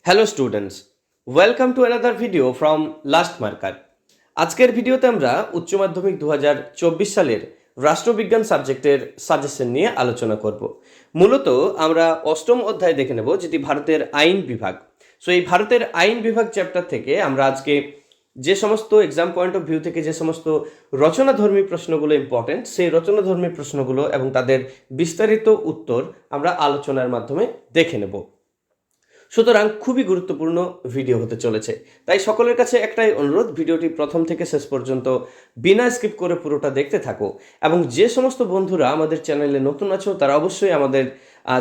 Hello students, welcome to another video from last marker. আজকের ভিডিওতে আমরা উচ্চ মাধ্যমিক 2024 সালের রাষ্ট্রবিজ্ঞান সাবজেক্টের সাজেশন নিয়ে আলোচনা করব। মূলত আমরা অষ্টম অধ্যায় দেখে নেব, যেটি ভারতের আইন বিভাগ। সো এই ভারতের আইন বিভাগ চ্যাপ্টার থেকে আমরা আজকে যে সমস্ত এক্সাম পয়েন্ট অফ ভিউ থেকে যে সমস্ত রচনাধর্মী প্রশ্নগুলো ইম্পর্টেন্ট, সেই রচনাধর্মী প্রশ্নগুলো এবং তাদের বিস্তারিত উত্তর আমরা আলোচনার মাধ্যমে দেখে নেব। সুতরাং খুবই গুরুত্বপূর্ণ ভিডিও হতে চলেছে, তাই সকলের কাছে একটাই অনুরোধ, ভিডিওটি প্রথম থেকে শেষ পর্যন্ত বিনা স্কিপ করে পুরোটা দেখতে থাকো। এবং যে সমস্ত বন্ধুরা আমাদের চ্যানেলে নতুন আছো তারা অবশ্যই আমাদের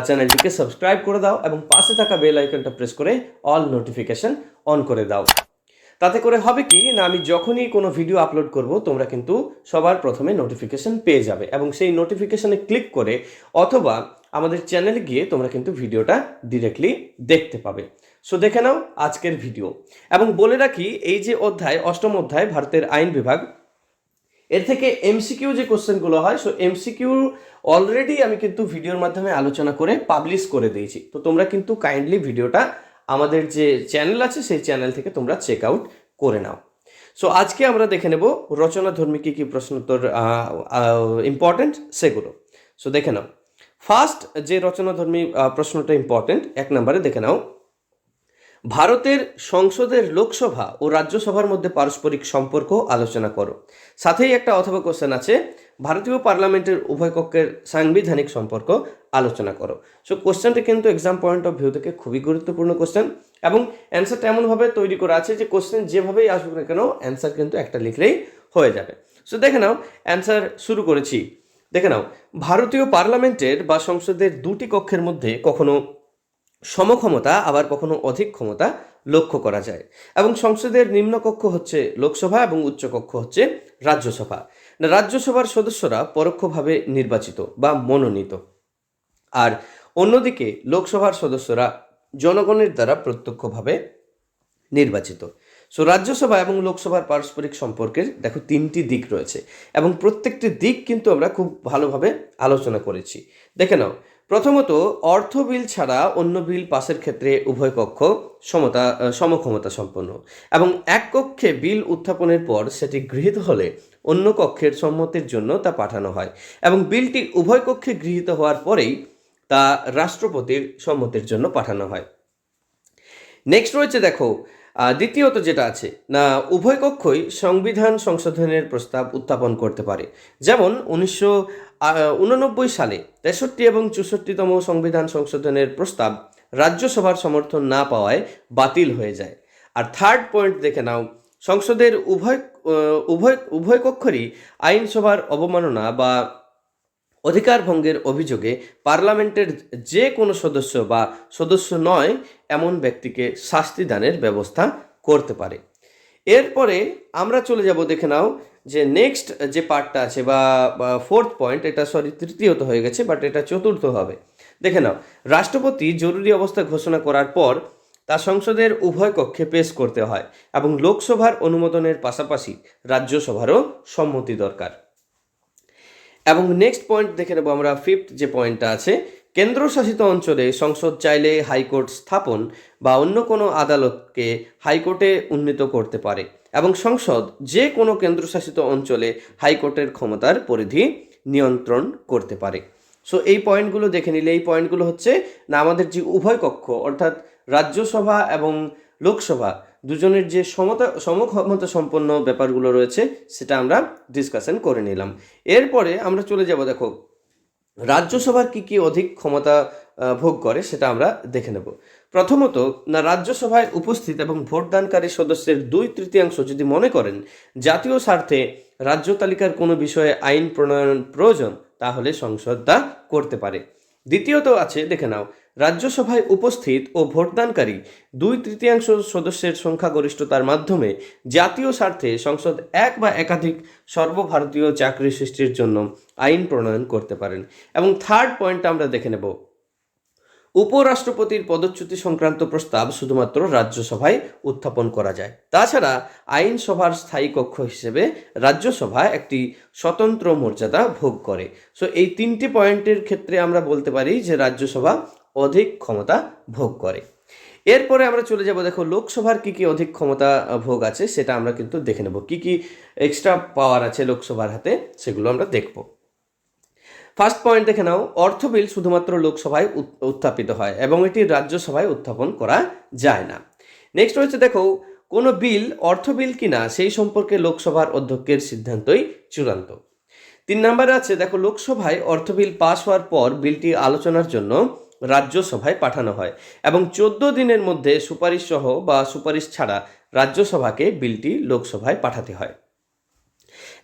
চ্যানেলটিকে সাবস্ক্রাইব করে দাও এবং পাশে থাকা বেল আইকনটা প্রেস করে অল নোটিফিকেশন অন করে দাও। তাতে করে হবে কি না, আমি যখনই কোনো ভিডিও আপলোড করব তোমরা কিন্তু সবার প্রথমে নোটিফিকেশন পেয়ে যাবে এবং সেই নোটিফিকেশনে ক্লিক করে অথবা আমাদের চ্যানেলে গিয়ে তোমরা কিন্তু ভিডিওটা ডিরেক্টলি দেখতে পাবে। সো দেখে নাও আজকের ভিডিও। এবং বলে রাখি, এই যে অধ্যায়, অষ্টম অধ্যায় ভারতের আইন বিভাগ, এর থেকে এমসিকিউ যে কোশ্চেনগুলো হয়, সো এমসিকিউ অলরেডি আমি কিন্তু ভিডিওর মাধ্যমে আলোচনা করে পাবলিশ করে দিয়েছি। তো তোমরা কিন্তু কাইন্ডলি ভিডিওটা আমাদের যে চ্যানেল আছে সেই চ্যানেল থেকে তোমরা চেক আউট করে নাও। সো আজকে আমরা দেখে নেব রচনাধর্মী কী কী প্রশ্নোত্তর ইম্পর্টেন্ট সেগুলো। সো দেখে নাও, ফার্স্ট যে রচনাধর্মী প্রশ্নটা ইম্পর্টেন্ট, 1 নম্বরে দেখে নাও, ভারতের সংসদের লোকসভা ও রাজ্যসভার মধ্যে পারস্পরিক সম্পর্ক আলোচনা করো। সাথেই একটা অথবা কোশ্চেন আছে, ভারতীয় পার্লামেন্টের উভয় কক্ষের সাংবিধানিক সম্পর্ক আলোচনা করো। সো কোশ্চেনটা কিন্তু এক্সাম পয়েন্ট অফ ভিউ থেকে খুবই গুরুত্বপূর্ণ কোশ্চেন এবং অ্যান্সারটা এমনভাবে তৈরি করা আছে যে কোশ্চেন যেভাবেই আসুক না কেন অ্যান্সার কিন্তু একটা লিখলেই হয়ে যাবে। সো দেখে নাও, অ্যান্সার শুরু করেছি। দেখে নাও, ভারতীয় পার্লামেন্টের বা সংসদের দুটি কক্ষের মধ্যে কখনো সমক্ষমতা আবার কখনো অধিক ক্ষমতা লক্ষ্য করা যায় এবং সংসদের নিম্নকক্ষ হচ্ছে লোকসভা এবং উচ্চকক্ষ হচ্ছে রাজ্যসভা। রাজ্যসভার সদস্যরা পরোক্ষভাবে নির্বাচিত বা মনোনীত, আর অন্যদিকে লোকসভার সদস্যরা জনগণের দ্বারা প্রত্যক্ষভাবে নির্বাচিত। সো রাজ্যসভা এবং লোকসভার পারস্পরিক সম্পর্কের দেখো 3টি দিক রয়েছে এবং প্রত্যেকটি দিক কিন্তু আমরা খুব ভালোভাবে আলোচনা করেছি। দেখে নাও, প্রথমত অর্থ বিল ছাড়া অন্য বিল পাসের ক্ষেত্রে উভয় কক্ষ সমক্ষমতা সম্পন্ন এবং এক কক্ষে বিল উত্থাপনের পর সেটি গৃহীত হলে অন্য কক্ষের সম্মতির জন্য তা পাঠানো হয় এবং বিলটি উভয় কক্ষে গৃহীত হওয়ার পরেই তা রাষ্ট্রপতির সম্মতির জন্য পাঠানো হয়। নেক্সট রয়েছে দেখো, দ্বিতীয়ত যেটা আছে না, উভয় কক্ষই সংবিধান সংশোধনের প্রস্তাব উত্থাপন করতে পারে। যেমন 1989 সালে 63 এবং 64তম সংবিধান সংশোধনের প্রস্তাব রাজ্যসভার সমর্থন না পাওয়ায় বাতিল হয়ে যায়। আর থার্ড পয়েন্ট দেখে নাও, সংসদের উভয় উভয় উভয় কক্ষেরই আইনসভার অবমাননা বা অধিকার ভঙ্গের অভিযোগে পার্লামেন্টের যে কোনো সদস্য বা সদস্য নয় এমন ব্যক্তিকে শাস্তি দানের ব্যবস্থা করতে পারে। এরপরে আমরা চলে যাব, দেখে নাও যে নেক্সট যে পার্টটা আছে বা ফোর্থ পয়েন্ট, এটা তৃতীয়ত হয়ে গেছে বাট এটা চতুর্থ হবে। দেখে নাও, রাষ্ট্রপতি জরুরি অবস্থা ঘোষণা করার পর তা সংসদের উভয় কক্ষে পেশ করতে হয় এবং লোকসভার অনুমোদনের পাশাপাশি রাজ্যসভারও সম্মতি দরকার। এবং নেক্সট পয়েন্ট দেখে নেব আমরা, ফিফথ যে পয়েন্টটা আছে, কেন্দ্রশাসিত অঞ্চলে সংসদ চাইলে হাইকোর্ট স্থাপন বা অন্য কোনো আদালতকে হাইকোর্টে উন্নীত করতে পারে এবং সংসদ যে কোনো কেন্দ্রশাসিত অঞ্চলে হাইকোর্টের ক্ষমতার পরিধি নিয়ন্ত্রণ করতে পারে। সো এই পয়েন্টগুলো দেখে নিলে, এই পয়েন্টগুলো হচ্ছে না আমাদের যে উভয় কক্ষ অর্থাৎ রাজ্যসভা এবং লোকসভা দুজনের যে সমক্ষমতা সম্পন্ন ব্যাপারগুলো রয়েছে সেটা আমরা ডিসকাশন করে নিলাম। এরপরে আমরা চলে যাব, দেখো রাজ্যসভার কি কি অধিক ক্ষমতা ভোগ করে সেটা আমরা দেখে নেব। প্রথমত না, রাজ্যসভায় উপস্থিত এবং ভোটদানকারী সদস্যের 2/3 যদি মনে করেন জাতীয় স্বার্থে রাজ্য তালিকার কোনো বিষয়ে আইন প্রণয়ন প্রয়োজন তাহলে সংসদ তা করতে পারে। দ্বিতীয়ত আছে, দেখে নাও, রাজ্যসভায় উপস্থিত ও ভোটদানকারী 2/3 সদস্যের সংখ্যাগরিষ্ঠতার মাধ্যমে জাতীয় স্বার্থে সংসদ এক বা একাধিক সর্বভারতীয় চাকরি সৃষ্টির জন্য আইন প্রণয়ন করতে পারেন। এবং থার্ড পয়েন্ট আমরা দেখে নেব, উপরাষ্ট্রপতির পদচ্যুতি সংক্রান্ত প্রস্তাব শুধুমাত্র রাজ্যসভায় উত্থাপন করা যায়। তাছাড়া আইনসভার স্থায়ী কক্ষ হিসেবে রাজ্যসভা একটি স্বতন্ত্র মর্যাদা ভোগ করে। সো এই 3টি পয়েন্টের ক্ষেত্রে আমরা বলতে পারি যে রাজ্যসভা অধিক ক্ষমতা ভোগ করে। এরপরে আমরা চলে যাব, দেখো লোকসভার কি কি অধিক ক্ষমতা ভোগ আছে সেটা আমরা কিন্তু দেখে নেব, কি কি এক্সট্রা পাওয়ার আছে লোকসভার হাতে সেগুলো আমরা দেখব। ফার্স্ট পয়েন্ট দেখে নাও, অর্থ বিল শুধুমাত্র লোকসভায় উত্থাপিত হয় এবং এটি রাজ্যসভায় উত্থাপন করা যায় না। নেক্সট হচ্ছে দেখো, কোনো বিল অর্থ বিল কিনা সেই সম্পর্কে লোকসভার অধ্যক্ষের সিদ্ধান্তই চূড়ান্ত। 3 নম্বরে আছে দেখো, লোকসভায় অর্থ বিল পাশ হওয়ার পর বিলটি আলোচনার জন্য রাজ্যসভায় পাঠানো হয় এবং 14 দিনের মধ্যে সুপারিশ সহ বা সুপারিশ ছাড়া রাজ্যসভাকে বিলটি লোকসভায় পাঠাতে হয়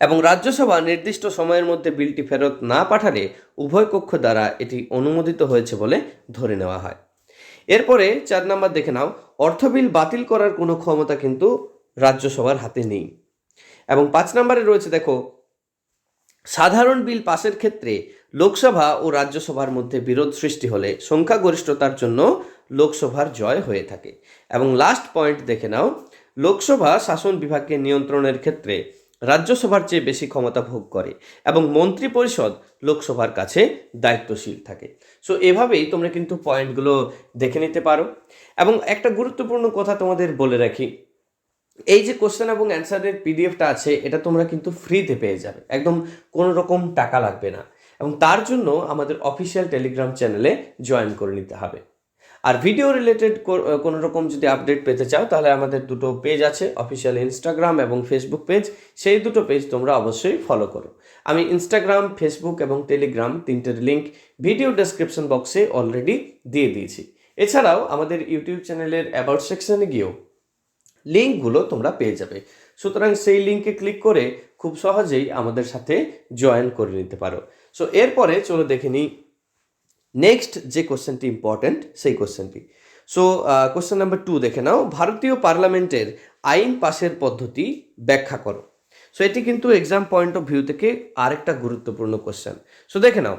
এবং রাজ্যসভা নির্দিষ্ট সময়ের মধ্যে বিলটি ফেরত না পাঠালে উভয় কক্ষ দ্বারা এটি অনুমোদিত হয়েছে বলে ধরে নেওয়া হয়। এরপরে 4 নম্বর দেখে নাও, অর্থ বিল বাতিল করার কোনো ক্ষমতা কিন্তু রাজ্যসভার হাতে নেই। এবং 5 নম্বরে রয়েছে দেখো, সাধারণ বিল পাসের ক্ষেত্রে লোকসভা ও রাজ্যসভার মধ্যে বিরোধ সৃষ্টি হলে সংখ্যাগরিষ্ঠতার জন্য লোকসভার জয় হয়ে থাকে। এবং লাস্ট পয়েন্ট দেখে নাও, লোকসভা শাসন বিভাগকে নিয়ন্ত্রণের ক্ষেত্রে রাজ্যসভার চেয়ে বেশি ক্ষমতা ভোগ করে এবং মন্ত্রী পরিষদ লোকসভার কাছে দায়িত্বশীল থাকে। সো এভাবেই তোমরা কিন্তু পয়েন্টগুলো দেখে নিতে পারো। এবং একটা গুরুত্বপূর্ণ কথা তোমাদের বলে রাখি, এই যে কোশ্চেন এবং অ্যান্সারের পিডিএফটা আছে এটা তোমরা কিন্তু ফ্রিতে পেয়ে যাবে, একদম কোনো রকম টাকা লাগবে না। এবং তার জন্য আমাদের অফিসিয়াল টেলিগ্রাম চ্যানেলে জয়েন করে নিতে হবে। আর ভিডিও রিলেটেড কোনো রকম যদি আপডেট পেতে চাও তাহলে আমাদের দুটো পেজ আছে, অফিসিয়াল ইনস্টাগ্রাম এবং ফেসবুক পেজ, সেই দুটো পেজ তোমরা অবশ্যই ফলো করো। আমি ইনস্টাগ্রাম, ফেসবুক এবং টেলিগ্রাম তিনটের লিঙ্ক ভিডিও ডেসক্রিপশন বক্সে অলরেডি দিয়ে দিয়েছি। এছাড়াও আমাদের ইউটিউব চ্যানেলের অ্যাবাউট সেকশনে গিয়েও লিঙ্কগুলো তোমরা পেয়ে যাবে। সুতরাং সেই লিঙ্কে ক্লিক করে খুব সহজেই আমাদের সাথে জয়েন করে নিতে পারো। সো এরপরে চলো দেখে নিই নেক্সট যে কোশ্চেনটি ইম্পর্ট্যান্ট সেই কোশ্চেনটি। সো কোশ্চেন নাম্বার 2 দেখে নাও, ভারতীয় পার্লামেন্টের আইন পাশের পদ্ধতি ব্যাখ্যা করো। সো এটি কিন্তু এক্সাম পয়েন্ট অফ ভিউ থেকে আরেকটা গুরুত্বপূর্ণ কোশ্চেন। সো দেখে নাও,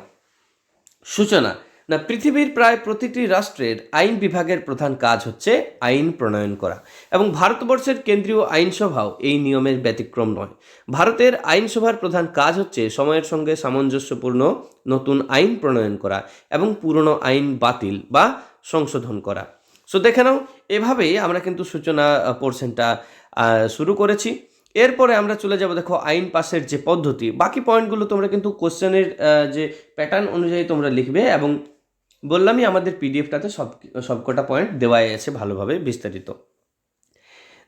সূচনা না, পৃথিবীর প্রায় প্রতিটি রাষ্ট্রের আইন বিভাগের প্রধান কাজ হচ্ছে আইন প্রণয়ন করা এবং ভারতবর্ষের কেন্দ্রীয় আইনসভাও এই নিয়মের ব্যতিক্রম নয়। ভারতের আইনসভার প্রধান কাজ হচ্ছে সময়ের সঙ্গে সামঞ্জস্যপূর্ণ নতুন আইন প্রণয়ন করা এবং পুরনো আইন বাতিল বা সংশোধন করা। সো দেখে নাও, এভাবেই আমরা কিন্তু সূচনা পোর্শনটা শুরু করেছি। এরপরে আমরা চলে যাব দেখো আইন পাসের যে পদ্ধতি, বাকি পয়েন্টগুলো তোমরা কিন্তু কোশ্চেনের যে প্যাটার্ন অনুযায়ী তোমরা লিখবে এবং বললামই আমাদের পিডিএফটাতে সবকটা পয়েন্ট দেওয়াই আছে ভালোভাবে বিস্তারিত।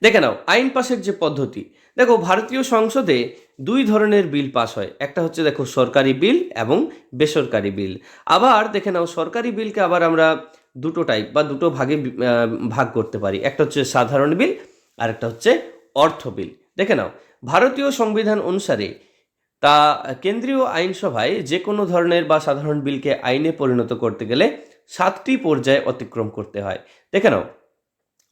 দেখে নাও আইন পাসের যে পদ্ধতি, দেখো ভারতীয় সংসদে 2 ধরনের বিল পাস হয়, একটা হচ্ছে দেখো সরকারি বিল এবং বেসরকারি বিল। আবার দেখে নাও সরকারি বিলকে আবার আমরা দুটো টাইপ বা দুটো ভাগে ভাগ করতে পারি, একটা হচ্ছে সাধারণ বিল আর একটা হচ্ছে অর্থ বিল। দেখে নাও, ভারতীয় সংবিধান অনুসারে তা কেন্দ্রীয় আইনসভায় যে কোনো ধরনের বা সাধারণ বিলকে আইনে পরিণত করতে গেলে 7টি পর্যায়ে অতিক্রম করতে হয়। দেখে নাও,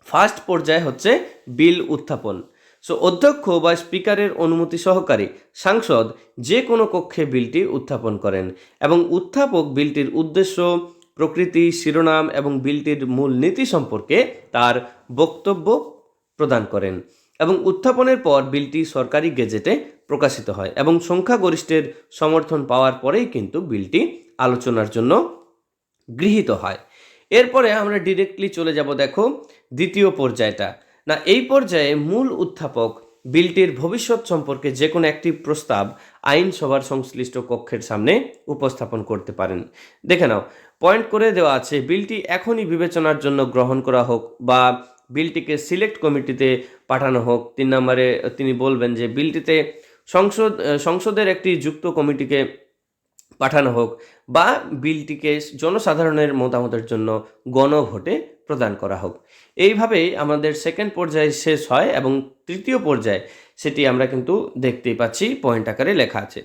ফার্স্ট পর্যায়ে হচ্ছে বিল উত্থাপন। সো অধ্যক্ষ বা স্পিকারের অনুমতি সহকারে সাংসদ যে কোনো কক্ষে বিলটি উত্থাপন করেন এবং উত্থাপক বিলটির উদ্দেশ্য, প্রকৃতি, শিরোনাম এবং বিলটির মূল নীতি সম্পর্কে তার বক্তব্য প্রদান করেন এবং উত্থাপনের পর বিলটি সরকারি গেজেটে প্রকাশিত হয় এবং সংখ্যাগরিষ্ঠের সমর্থন পাওয়ার পরেই কিন্তু বিলটি আলোচনার জন্য গৃহীত হয়। এরপরে আমরা ডিরেক্টলি চলে যাব দেখো দ্বিতীয় পর্যায়টা। না, এই পর্যায়ে মূল উত্থাপক বিলটির ভবিষ্যৎ সম্পর্কে যে কোনো একটি প্রস্তাব আইনসভার সংশ্লিষ্ট কক্ষের সামনে উপস্থাপন করতে পারেন। দেখে নাও, পয়েন্ট করে দেওয়া আছে বিলটি এখনই বিবেচনার জন্য গ্রহণ করা হোক বা বিলটিকে সিলেক্ট কমিটিতে পাঠানো হোক। 3 নম্বরে তিনি বলবেন যে বিলটিতে সংসদের একটি যুক্ত কমিটিকে পাঠানো হোক বা বিলটিকে জনসাধারণের মতামতের জন্য গণভোটে প্রদান করা হোক। এইভাবেই আমাদের সেকেন্ড পর্যায়ে শেষ হয় এবং তৃতীয় পর্যায়ে সেটি আমরা কিন্তু দেখতেই পাচ্ছি পয়েন্ট আকারে লেখা আছে।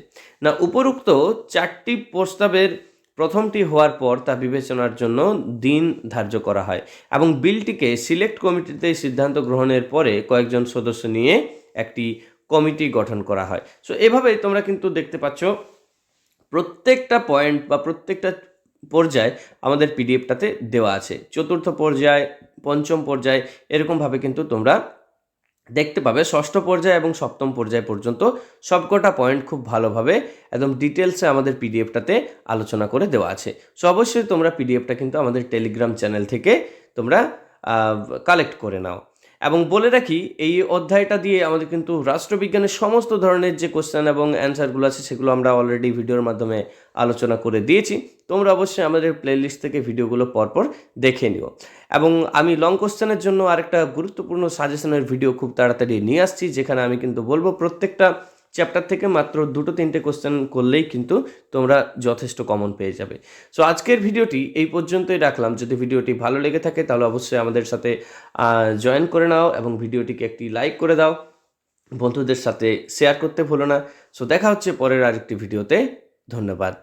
না, উপরোক্ত 4টি প্রস্তাবের প্রথমটি হওয়ার পর তা বিবেচনার জন্য দিন ধার্য করা হয় এবং বিলটিকে সিলেক্ট কমিটিতে সিদ্ধান্ত গ্রহণের পরে কয়েকজন সদস্য নিয়ে একটি কমিটি গঠন করা হয়। সো এভাবেই তোমরা কিন্তু দেখতে পাচ্ছ প্রত্যেকটা পয়েন্ট বা প্রত্যেকটা পর্যায় আমাদের পিডিএফটাতে দেওয়া আছে। চতুর্থ পর্যায়, পঞ্চম পর্যায় এরকমভাবে কিন্তু তোমরা দেখতে পাবে। ষষ্ঠ পর্যায় এবং সপ্তম পর্যায় পর্যন্ত সবকটা পয়েন্ট খুব ভালোভাবে একদম ডিটেলসে আমাদের পিডিএফটাতে আলোচনা করে দেওয়া আছে। সো অবশ্যই তোমরা পিডিএফটা কিন্তু আমাদের টেলিগ্রাম চ্যানেল থেকে তোমরা কালেক্ট করে নাও। এবং বলে রাখি এই অধ্যায়টা দিয়ে আমাদের কিন্তু রাষ্ট্রবিজ্ঞানের সমস্ত ধরনের যে কোশ্চেন এবং অ্যান্সারগুলো আছে সেগুলো আমরা অলরেডি ভিডিওর মাধ্যমে আলোচনা করে দিয়েছি। তোমরা অবশ্যই আমাদের প্লেলিস্ট থেকে ভিডিওগুলো পরপর দেখে নিও। এবং আমি লং কোশ্চেনের জন্য আরেকটা গুরুত্বপূর্ণ সাজেশনের ভিডিও খুব তাড়াতাড়ি নিয়ে আসছি, যেখানে আমি কিন্তু বলবো প্রত্যেকটা চ্যাপ্টার থেকে মাত্র 2-3টে কোশ্চেন করলেই কিন্তু তোমরা যথেষ্ট কমন পেয়ে যাবে। সো আজকের ভিডিওটি এই পর্যন্তই রাখলাম। যদি ভিডিওটি ভালো লেগে থাকে তাহলে অবশ্যই আমাদের সাথে জয়েন করে নাও এবং ভিডিওটিকে একটি লাইক করে দাও, বন্ধুদের সাথে শেয়ার করতে ভুলো না। সো দেখা হচ্ছে পরের আরেকটি ভিডিওতে। ধন্যবাদ।